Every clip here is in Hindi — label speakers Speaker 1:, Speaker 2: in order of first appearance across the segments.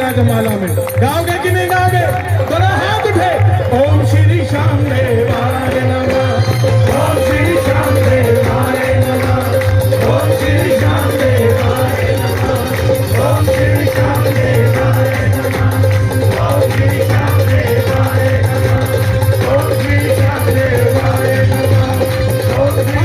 Speaker 1: रागमाला में। गाओगे कि नहीं गाओगे? दोनों हाथ उठे। ओम श्री श्याम देवाय नमः, ओम श्री श्याम देवाय नमः, ओम श्री श्याम देवाय नमः, ओम श्री श्याम देवाय नमः, ओम श्री श्याम देवाय नमः, ओम श्री श्याम देवाय नमः, ओम श्री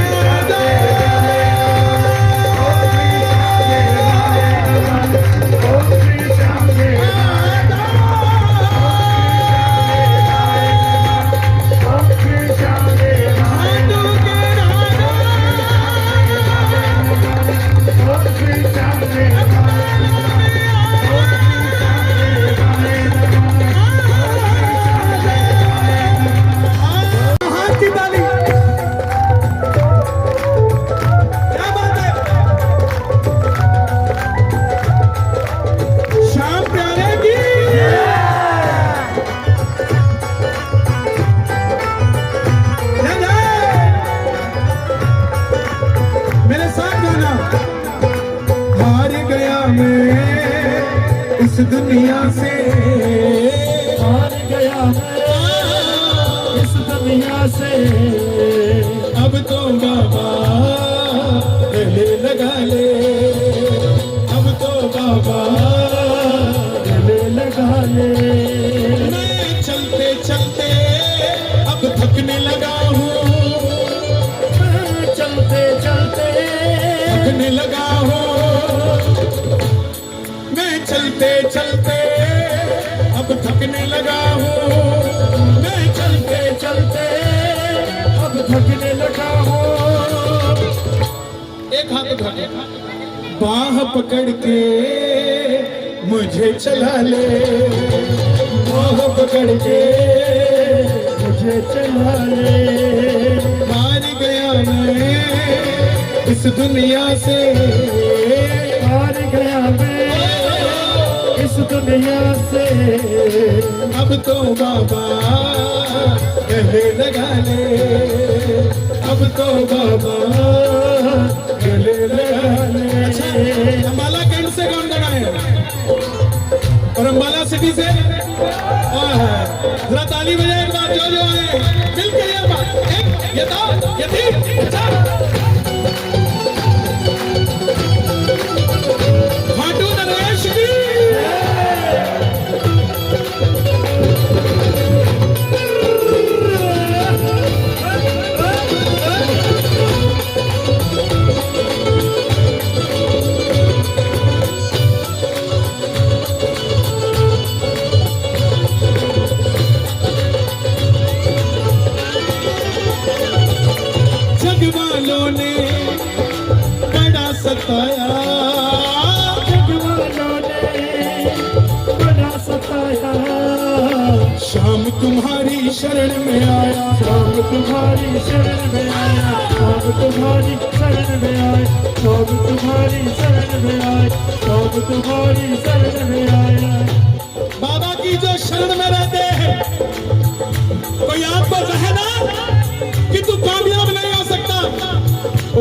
Speaker 1: इस दुनिया से हार गया मैं, इस दुनिया से अब तो बाबा गले लगा ले, अब तो बाबा गले लगा ले। मैं चलते चलते अब थकने लगा हूँ, मैं चलते चलते थकने लगा हूँ, चलते चलते अब थकने लगा हूँ, मैं चलते चलते अब थकने लगा हूँ। एक हाथ उठा के बाह पकड़ के मुझे चला ले, बाह पकड़ के मुझे चला ले। हार गया मैं इस दुनिया से, हार गया मैं इस दुनिया से, अब तो बाबा गले लगा ले, अब तो बाबा गले लगा ले। अम्बाला कैंट से कौन गाए और अम्बाला सिटी से? जरा ताली बजाए एक बार, जो आए मिलकर ये बात, एक ये दो ये तीन ये चार। खाटू नरेश की वालों ने बड़ा सताया, जग वालों ने बड़ा सताया। शाम तुम्हारी शरण में आया, शाम तुम्हारी शरण में आया, शाम तुम्हारी शरण में आया, शाम तुम्हारी शरण में आया, शाम तुम्हारी शरण में आया। बाबा की जो शरण में रहते हैं, कोई आपको कहे ना कि तू कामयाब नहीं हो सकता,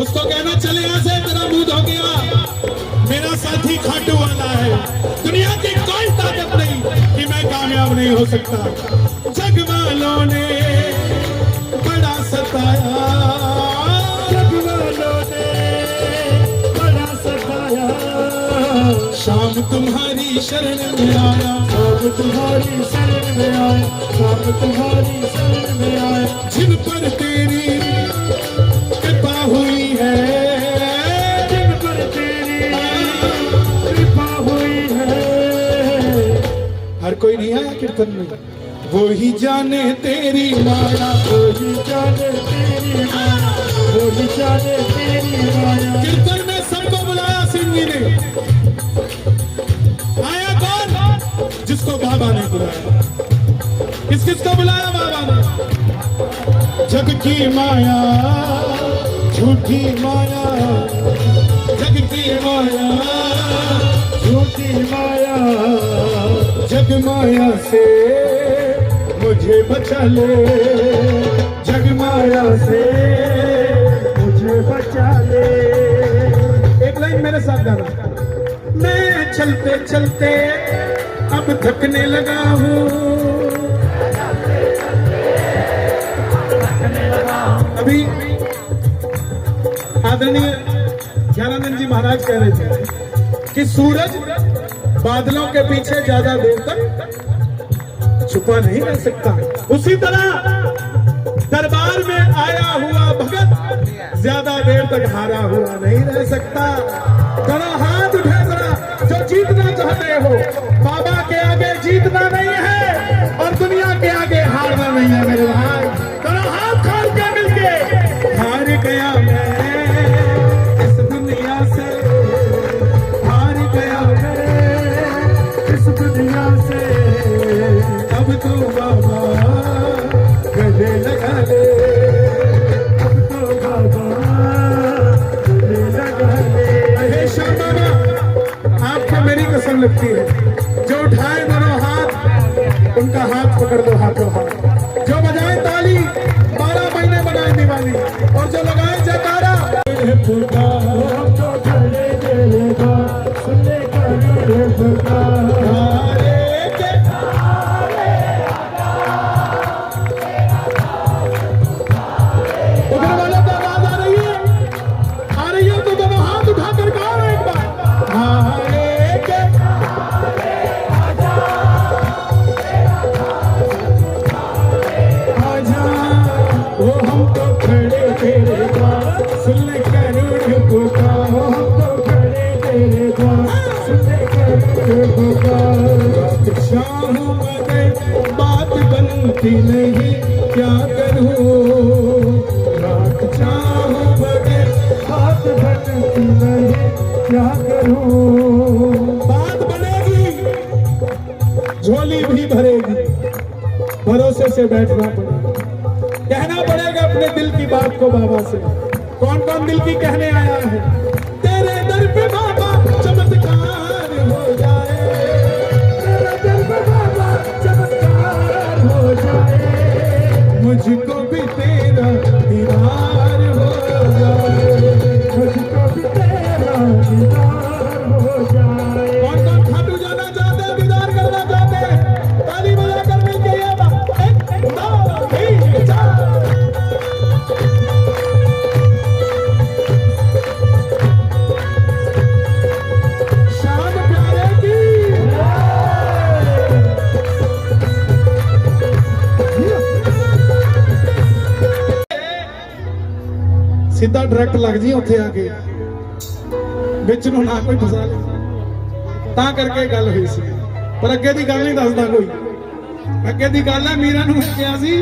Speaker 1: उसको कहना चले यहाँ से, तेरा मूड हो गया, मेरा साथी खाटू वाला है, दुनिया की कोई ताकत नहीं कि मैं कामयाब नहीं हो सकता। जग वालों ने बड़ा सताया, जग वालों ने बड़ा सताया। शाम तुम्हारी शरण में आया, शाम तुम्हारी शरण में आया, शाम तुम्हारी शरण में आया। जिन पर तेरी कृपा हुई है, जिन पर तेरी कृपा हुई है। हर कोई नहीं आया कीर्तन में, वो ही जाने तेरी माया, वो ही जाने तेरी माया, वो ही जाने तेरी माया। कीर्तन में सबको बुलाया सिंह जी ने, आया कौन? जिसको बाबा ने बुलाया। किस किस को बुलाया बाबा ने? जग की माया झूठी माया, जग की माया झूठी माया। जग माया से मुझे बचा ले, जग माया से मुझे बचा ले। एक लाइन मेरे साथ गाना। मैं चलते चलते अब थकने लगा हूँ। अभी आदरणीय ज्ञानानंद जी महाराज कह रहे थे कि सूरज बादलों के पीछे ज्यादा देर तक छुपा नहीं रह सकता। उसी तरह दरबार में आया हुआ भगत ज्यादा देर तक हारा हुआ नहीं रह सकता। दोनों हाथ उठा जरा जो जीतना चाहते हो। बाबा के आगे जीतना नहीं है और दुनिया के आगे हारना नहीं है मेरे भाई। दोनों हाथ खोल के मिलके हार गया मैं इस दुनिया से, हार गया मैं इस दुनिया से। अब तो बाबा गले लगा ले, अब तो बाबा गले लगा ले। हे श्याम बाबा आपको मेरी कसम लगती है, जो उठाए दोनों हाथ उनका हाथ पकड़ दो हाथों हाथ। जो बजाए ताली 12 महीने बनाए दिवाली और जो लगाए जयकारा। बात बनती नहीं क्या करूं, रात चाहूं बगैर बात बनती नहीं क्या करूं। बात बनेगी झोली भी भरेगी, भरोसे से बैठना पड़ेगा, कहना पड़ेगा अपने दिल की बात को बाबा से। कौन कौन दिल की कहने आया है? तेरे दर पे बाबा चमत्कार हो जाए, तेरे दर पे बाबा चमत्कार हो जाए, मुझको भी तेरा दीदार हो जाए, मुझको भी तेरा दीदार हो जाए। कौन कौन खाटू जाना चाहते हैं, दीदार करना चाहते हैं? ताली बजा कर मिलके ये बात 1 2 3 4। सीधा डायरेक्ट लग जी उत्थे आके विच नूं ना कोई फसा ले, तां करके गल हुई सी। पर अगे दी गल नहीं दसदा कोई, अगे दी गल है मीरा नूं कहा सी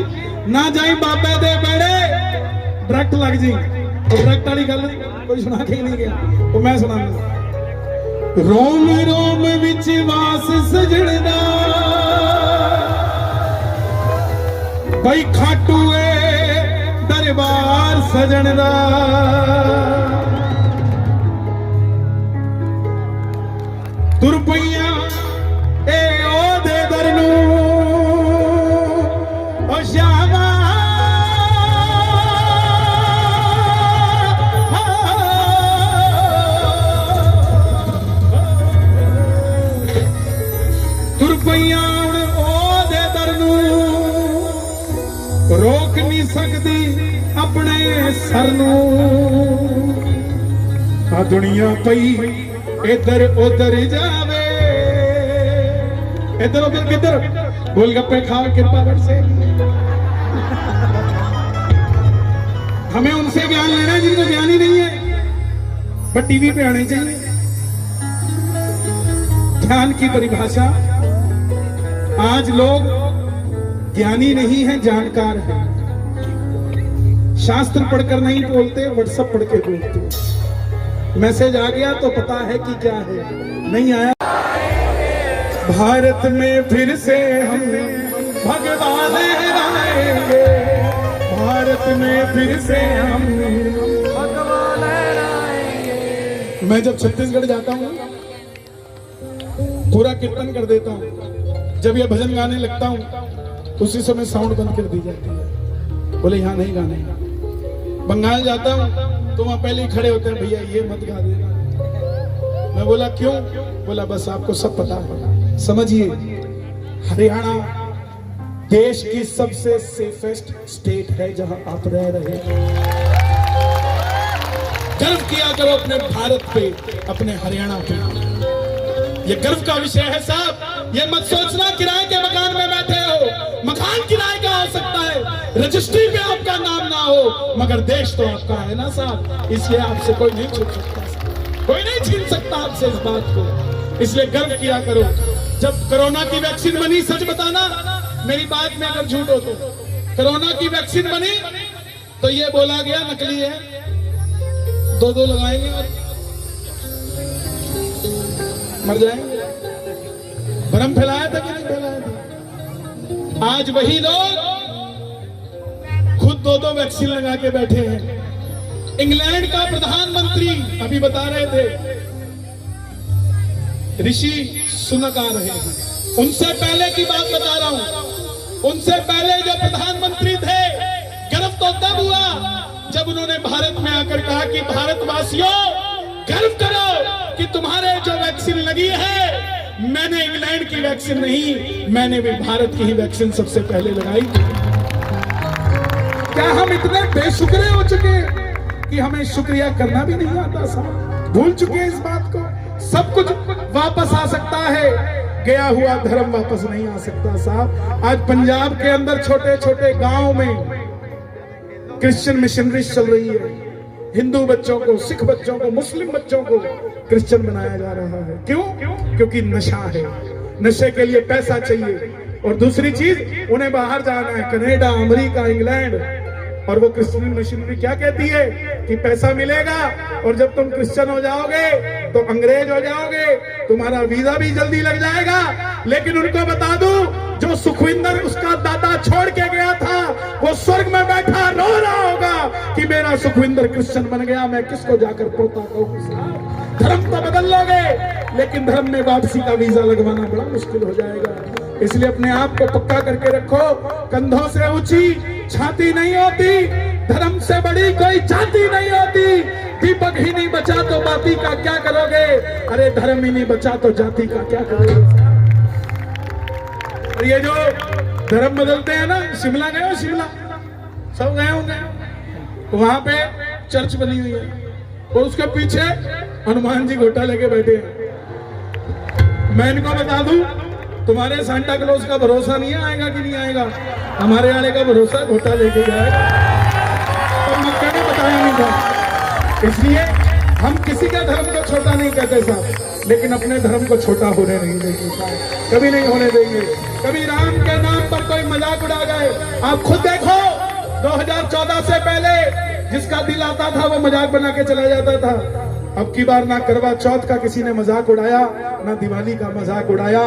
Speaker 1: ना जाई बाबे दे बेड़े, डायरेक्ट लग जी। डायरेक्ट वाली गल कोई सुना के नहीं गया, वो मैं सुनाऊंगा। रोम रोम विच वास सजणदा भाई खाटूए दरबार सजण दा, तुर पईया ए ओदे दर नूं ओ श्यामा, तुर पईया ओदे दर नूं रोक नहीं सकदी अपने सर नूं। आ दुनिया पई इधर उधर जावे, इधर उधर किधर? गोलगप्पे खा कृपा से। हमें उनसे ज्ञान लेना है जिनको ज्ञान ही नहीं है, पर टीवी पे आने चाहिए। ज्ञान की परिभाषा, आज लोग ज्ञानी नहीं है, जानकार है। शास्त्र पढ़कर नहीं बोलते, व्हाट्सएप पढ़ के बोलते। मैसेज आ गया तो पता है कि क्या है, नहीं आया। भारत में फिर से हम भगवान लहराएंगे, भारत में फिर से हम भगवान लहराएंगे। मैं जब छत्तीसगढ़ जाता हूँ पूरा कीर्तन कर देता हूँ, जब ये भजन गाने लगता हूँ उसी समय साउंड बंद कर दी जाती है, बोले यहाँ नहीं गाने। बंगाल जाता हूँ तो वहां पहले ही खड़े होते हैं, भैया ये मत गा देना। मैं बोला क्यों? बोला बस आपको सब पता है, समझिए हरियाणा देश की सबसे सेफेस्ट स्टेट है जहां आप रह रहे हैं। गर्व किया करो अपने भारत पे, अपने हरियाणा पे। ये गर्व का विषय है साहब। ये मत सोचना किराए के मकान में बैठे हो। मकान किराए का हो सकता है, रजिस्ट्री पे आपका नाम ना हो, मगर देश तो आपका है ना साहब। इसलिए आपसे कोई नहीं छीन सकता, कोई नहीं छीन सकता आपसे इस बात को। इसलिए गर्व किया करो। जब कोरोना की वैक्सीन बनी, सच बताना, मेरी बात में अगर झूठ हो तो, कोरोना की वैक्सीन बनी तो ये बोला गया नकली है, 2 लगाएंगे और मर जाएंगे। भ्रम फैलाया था कि नहीं फैलाया था? आज वही लोग खुद 2 वैक्सीन लगा के बैठे हैं। इंग्लैंड का प्रधानमंत्री अभी बता रहे थे, ऋषि सुनक आ रहे हैं, उनसे पहले की बात बता रहा हूं। उनसे पहले जो प्रधानमंत्री थे, गर्व तो तब हुआ जब उन्होंने भारत में आकर कहा कि भारतवासियों गर्व करो कि तुम्हारे जो वैक्सीन लगी है, मैंने इंग्लैंड की वैक्सीन नहीं, मैंने भी भारत की ही वैक्सीन सबसे पहले लगाई। क्या हम इतने बेशुक्र हो चुके कि हमें शुक्रिया करना भी नहीं आता साहब? भूल चुके हैं इस बात को। सब कुछ वापस आ सकता है, गया हुआ धर्म वापस नहीं आ सकता साहब। आज पंजाब के अंदर छोटे छोटे गांव में क्रिश्चियन मिशनरीज चल रही है। हिंदू बच्चों को, सिख बच्चों को, मुस्लिम बच्चों को क्रिश्चियन बनाया जा रहा है। क्यों? क्योंकि नशा है, नशे के लिए पैसा चाहिए। और दूसरी चीज, उन्हें बाहर जाना है, कनाडा, अमेरिका, इंग्लैंड। और वो क्रिश्चियन मिशनरी क्या कहती है कि पैसा मिलेगा और जब तुम क्रिश्चियन हो जाओगे तो अंग्रेज हो जाओगे, तुम्हारा वीजा भी जल्दी लग जाएगा। लेकिन उनको बता दूं, जो सुखविंदर उसका दादा छोड़ के गया था, वो स्वर्ग में बैठा रो रहा होगा कि मेरा सुखविंदर क्रिश्चियन बन गया, मैं किसको जाकर पोता कहूं। धर्म तो बदल लोगे, लेकिन धर्म में वापसी का वीजा लगवाना बड़ा मुश्किल हो जाएगा। इसलिए अपने आप को पक्का करके रखो। कंधों से ऊंची छाती नहीं होती, धर्म से बड़ी कोई जाति नहीं होती। दीपक ही नहीं बचा तो बाती का क्या करोगे? अरे धर्म ही नहीं बचा तो जाति का क्या करोगे? और ये जो धर्म बदलते हैं ना, शिमला गए हो? शिमला सब गए होंगे। वहां पे चर्च बनी हुई है और उसके पीछे हनुमान जी घोटा लेके बैठे हैं। मैं इनको बता दूं, तुम्हारे सांता क्लॉज का भरोसा नहीं आएगा कि नहीं आएगा, हमारे आने का भरोसा घोटा लेके जाएगा। तो मक्का ने बताया नहीं था। इसलिए हम किसी का धर्म को छोटा नहीं कहते साहब, लेकिन अपने धर्म को छोटा होने नहीं देंगे साहब, कभी नहीं होने देंगे। कभी राम के नाम पर कोई मजाक उड़ा गए, आप खुद देखो 2014 से पहले जिसका दिल आता था वो मजाक बना के चला जाता था। अब की बार ना करवा चौथ का किसी ने मजाक उड़ाया, ना दिवाली का मजाक उड़ाया,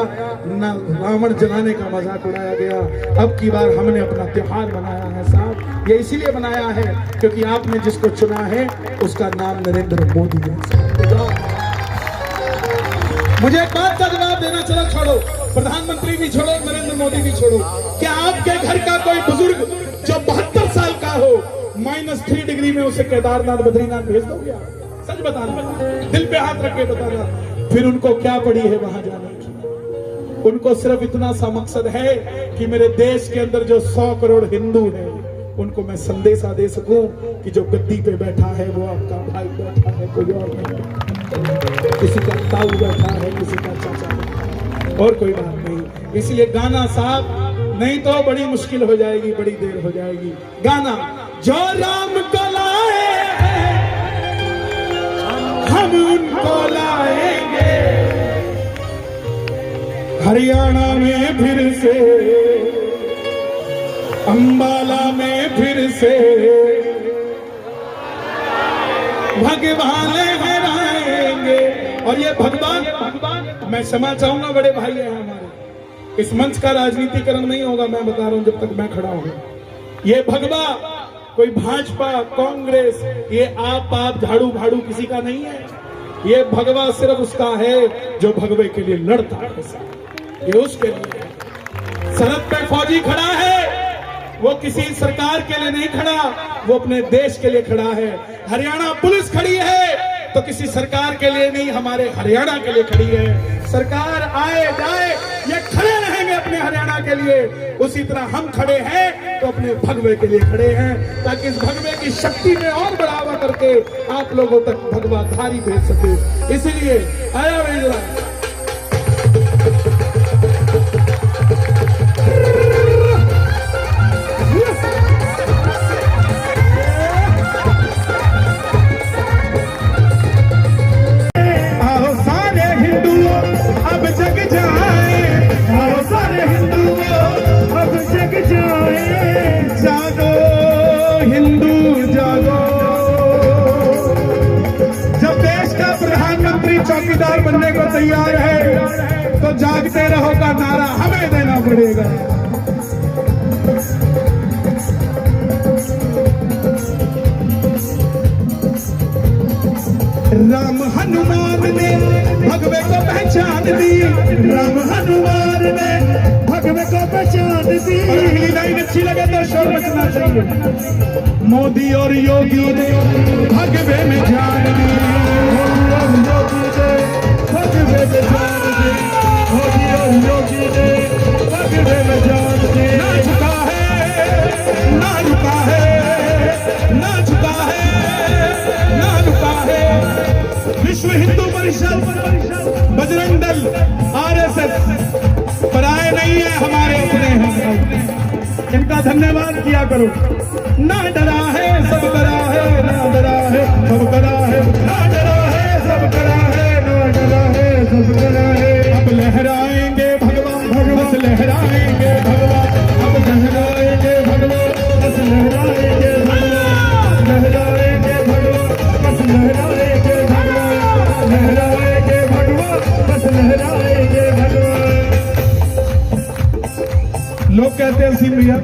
Speaker 1: ना रावण जलाने का मजाक उड़ाया गया। अब की बार हमने अपना त्योहार बनाया है साहब। ये इसीलिए बनाया है क्योंकि आपने जिसको चुना है उसका नाम नरेंद्र मोदी है। मुझे एक बात का जवाब देना, चलो छोड़ो, प्रधानमंत्री भी छोड़ो, नरेंद्र मोदी भी छोड़ो। क्या आपके घर का कोई बुजुर्ग जो 72 साल का हो, -3 डिग्री में उसे केदारनाथ बद्रीनाथ भेज दोगे आप? सच बताना, दिल पे हाथ रख के बताना। फिर उनको क्या पड़ी है वहां जाने की? उनको सिर्फ इतना सा मकसद है कि मेरे देश के अंदर जो 100 करोड़ हिंदू हैं, उनको मैं संदेशा दे सकूं कि जो गद्दी पे बैठा है वो आपका भाई बैठा है, कोई और नहीं। किसी का ताऊ बैठा है, किसी का चाचा बैठा है, और कोई बात नहीं। इसलिए गाना साहब, नहीं तो बड़ी मुश्किल हो जाएगी, बड़ी देर हो जाएगी। गाना, जो राम को लाए हम उनको लाएंगे, हरियाणा में फिर से, अंबाला में फिर से भगवान लहराएंगे। और ये भगवान, मैं क्षमा चाहूंगा, बड़े भाई हैं हमारे, इस मंच का राजनीतिकरण नहीं होगा, मैं बता रहा हूं जब तक मैं खड़ा हूं। ये भगवा कोई भाजपा, कांग्रेस, ये आप झाड़ू भाड़ू किसी का नहीं है। ये भगवा सिर्फ उसका है जो भगवे के लिए लड़ता है, ये उसके लिए। सरहद पे फौजी खड़ा है, वो किसी सरकार के लिए नहीं खड़ा, वो अपने देश के लिए खड़ा है। हरियाणा पुलिस खड़ी है तो किसी सरकार के लिए नहीं, हमारे हरियाणा के लिए खड़ी है। सरकार आए जाए, ये खड़े रहेंगे अपने हरियाणा के लिए, उसी तरह हम खड़े हैं तो अपने भगवे के लिए खड़े हैं, ताकि इस भगवे की शक्ति में और बढ़ावा करके आप लोगों तक भगवा धारी भेज सके। इसीलिए आया वेजरा चौकीदार बनने को तैयार है तो जागते रहो का नारा हमें देना पड़ेगा। राम हनुमान ने भगवे को पहचान दी, राम हनुमान ने भगवे को पहचान दी। अगली लाइन अच्छी लगे तो शोर मचना चाहिए। मोदी और योगी ने भगवे में जान दी, भगवे में जान दी, मोदी और योगी ने भगवे में जान दी। ना झुका है, ना झुका है, ना झुका है, ना झुका है। विश्व हिंदू परिषद, बजरंग दल, आरएसएस पराए नहीं है, हमारे अपने हैं। इनका धन्यवाद किया करो। ना डरा है सब करा है, ना डरा है सब करा है, ना डरा है सब करा है, ना डरा है सब करा है। अब लहराएंगे भगवा, बस लहराएंगे भगवा, अब लहराएंगे भगवा, बस लहराएंगे भगवा, लहराएंगे भगवा, बस लहराएंगे भगवा, लहराएंगे भगवा, बस लहराएंगे भगवा। लोग कहते हैं सिंह भैया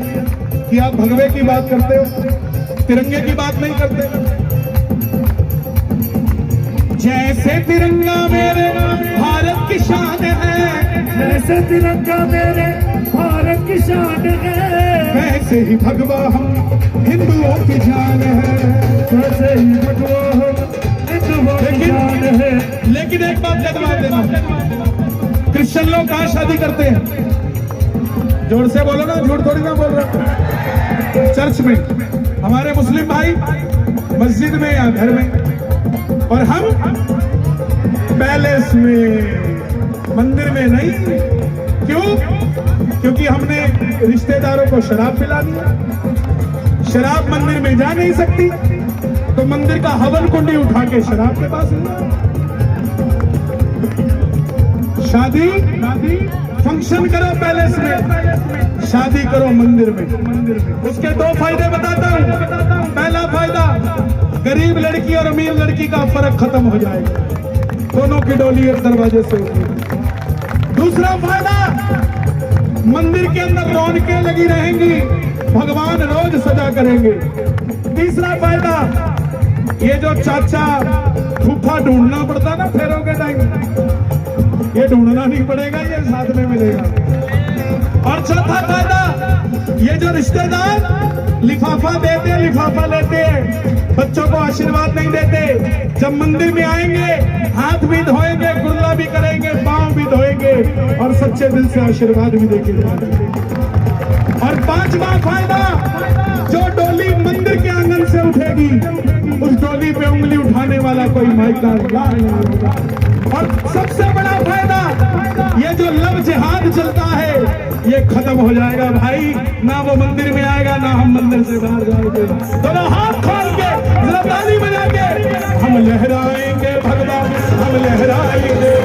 Speaker 1: कि आप भगवे की बात करते हो, तिरंगे की बात नहीं करते। जैसे तिरंगा मेरे भारत की शान है, जैसे तिरंगा मेरे भारत की शान है, वैसे ही भगवा हम हिंदुओं की जान है, वैसे ही भगवा हम हिंदुओं की जान है। लेकिन एक बात का जवाब देना, क्रिश्चियन लोग कहाँ शादी करते हैं? जोर से बोलो ना, झूठ थोड़ी ना बोल रहा। चर्च में। हमारे मुस्लिम भाई मस्जिद में या घर में, और हम पैलेस में, मंदिर में नहीं। क्यों? क्योंकि हमने रिश्तेदारों को शराब पिला दिया। शराब मंदिर में जा नहीं सकती तो मंदिर का हवन कुंडी उठा के शराब के पास लिया। शादी फंक्शन करो पैलेस में, शादी करो मंदिर में। उसके दो फायदे बताता हूं। पहला फायदा, गरीब लड़की और अमीर लड़की का फर्क खत्म हो जाएगा, दोनों की डोली एक दरवाजे से उठेगी। दूसरा फायदा, मंदिर के अंदर रौनकें लगी रहेंगी, भगवान रोज सजा करेंगे। तीसरा फायदा, ये जो चाचा फूफा ढूंढना पड़ता ना फेरों के टाइम, ये ढूंढना नहीं पड़ेगा, ये साथ में मिलेगा। और चौथा फायदा, ये जो रिश्तेदार लिफाफा देते, लिफाफा लेते हैं, बच्चों को आशीर्वाद नहीं देते, जब मंदिर में आएंगे हाथ भी धोएंगे, कुर्ला भी करेंगे, पांव भी धोएंगे और सच्चे दिल से आशीर्वाद भी देंगे। और पांचवा फायदा, जो डोली मंदिर के आंगन से उठेगी, उस डोली पे उंगली उठाने वाला कोई माइका नहीं होगा। और सबसे बड़ा फायदा, ये जो लव जिहाद चलता है ये खत्म हो जाएगा भाई। ना वो मंदिर में आएगा, ना हम मंदिर से बाहर जाएंगे। दोनों हाथ खोल के जरा ताली बजा के हम लहराएंगे भगवा, हम लहराएंगे।